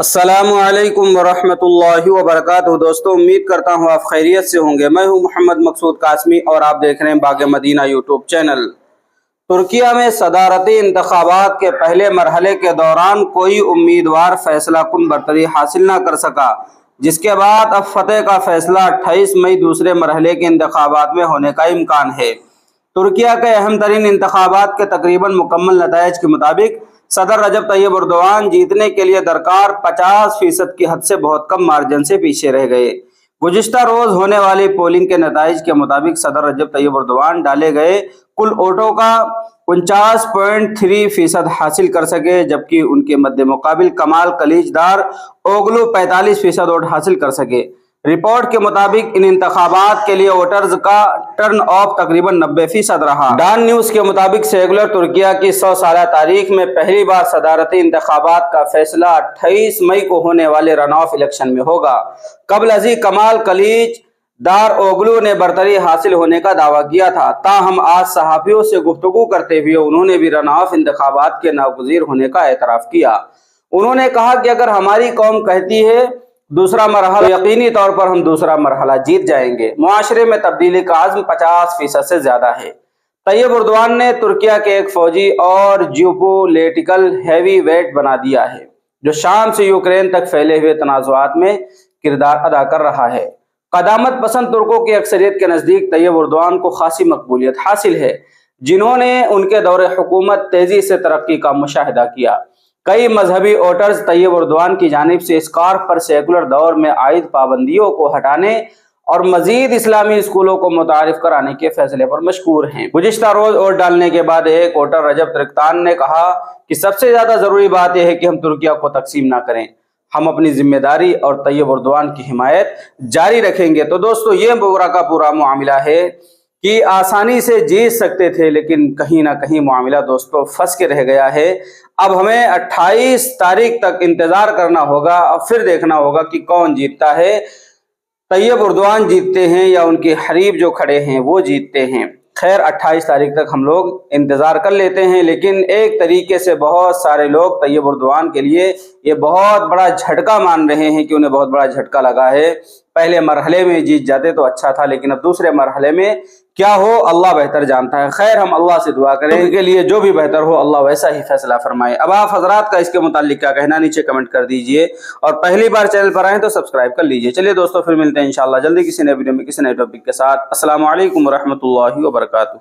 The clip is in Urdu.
السلام علیکم ورحمۃ اللہ وبرکاتہ۔ دوستوں، امید کرتا ہوں آپ خیریت سے ہوں گے۔ میں ہوں محمد مقصود قاسمی اور آپ دیکھ رہے ہیں باغ مدینہ یوٹیوب چینل۔ ترکیہ میں صدارتی انتخابات کے پہلے مرحلے کے دوران کوئی امیدوار فیصلہ کن برتری حاصل نہ کر سکا، جس کے بعد اب فتح کا فیصلہ 28 مئی دوسرے مرحلے کے انتخابات میں ہونے کا امکان ہے۔ ترکیہ کے اہم ترین انتخابات کے تقریباً مکمل نتائج کے مطابق صدر رجب طیب اردوان جیتنے کے لیے درکار 50% کی حد سے بہت کم مارجن سے پیچھے رہ گئے۔ گزشتہ روز ہونے والی پولنگ کے نتائج کے مطابق صدر رجب طیب اردوان ڈالے گئے کل ووٹوں کا 49.3% حاصل کر سکے، جبکہ ان کے مد مقابل کمال کلیچدار اوغلو 45% ووٹ حاصل کر سکے۔ رپورٹ کے مطابق ان انتخابات کے لیے ووٹرز کا ٹرن آف تقریباً 90% رہا۔ ڈان نیوز کے مطابق سیکولر ترکیہ کی 100 سالہ تاریخ میں پہلی بار صدارتی انتخابات کا فیصلہ 28 مئی کو ہونے والے رن آف الیکشن میں ہوگا۔ قبل ازیں کمال کلیچ دار اوغلو نے برتری حاصل ہونے کا دعویٰ کیا تھا، تاہم آج صحافیوں سے گفتگو کرتے ہوئے انہوں نے بھی رن آف انتخابات کے ناگزیر ہونے کا اعتراف کیا۔ انہوں نے کہا کہ اگر ہماری قوم کہتی ہے دوسرا مرحلہ، یقینی طور پر ہم دوسرا مرحلہ جیت جائیں گے۔ معاشرے میں تبدیلی کا عزم 50% سے زیادہ ہے۔ طیب اردوان نے ترکیہ کے ایک فوجی اور جیوپولیٹیکل ہیوی ویٹ بنا دیا ہے، جو شام سے یوکرین تک پھیلے ہوئے تنازعات میں کردار ادا کر رہا ہے۔ قدامت پسند ترکوں کی اکثریت کے نزدیک طیب اردوان کو خاصی مقبولیت حاصل ہے، جنہوں نے ان کے دور حکومت تیزی سے ترقی کا مشاہدہ کیا۔ کئی مذہبی ووٹرز طیب اردوان کی جانب سے اسکارف پر سیکولر دور میں عائد پابندیوں کو ہٹانے اور مزید اسلامی اسکولوں کو متعارف کرانے کے فیصلے پر مشکور ہیں۔ گزشتہ روز ووٹ ڈالنے کے بعد ایک ووٹر رجب ترکتان نے کہا کہ سب سے زیادہ ضروری بات یہ ہے کہ ہم ترکیہ کو تقسیم نہ کریں، ہم اپنی ذمہ داری اور طیب اردوان کی حمایت جاری رکھیں گے۔ تو دوستو، یہ پورا کا پورا معاملہ ہے کہ آسانی سے جیت سکتے تھے، لیکن کہیں نہ کہیں معاملہ دوستو پھنس کے رہ گیا ہے۔ اب ہمیں 28 تاریخ تک انتظار کرنا ہوگا اور پھر دیکھنا ہوگا کہ کون جیتتا ہے، طیب اردوان جیتتے ہیں یا ان کے حریف جو کھڑے ہیں وہ جیتتے ہیں۔ خیر، 28 تاریخ تک ہم لوگ انتظار کر لیتے ہیں، لیکن ایک طریقے سے بہت سارے لوگ طیب اردوان کے لیے یہ بہت بڑا جھٹکا مان رہے ہیں کہ انہیں بہت بڑا جھٹکا لگا ہے۔ پہلے مرحلے میں جیت جاتے تو اچھا تھا، لیکن اب دوسرے مرحلے میں کیا ہو اللہ بہتر جانتا ہے۔ خیر، ہم اللہ سے دعا کریں ان کے لیے جو بھی بہتر ہو اللہ ویسا ہی فیصلہ فرمائے۔ اب آپ حضرات کا اس کے متعلق کیا کہنا، نیچے کمنٹ کر دیجئے، اور پہلی بار چینل پر آئیں تو سبسکرائب کر لیجئے۔ چلیے دوستو، پھر ملتے ہیں انشاءاللہ جلدی کسی نئے ویڈیو میں کسی نئے ٹاپک کے ساتھ۔ السلام علیکم ورحمۃ اللہ وبرکاتہ۔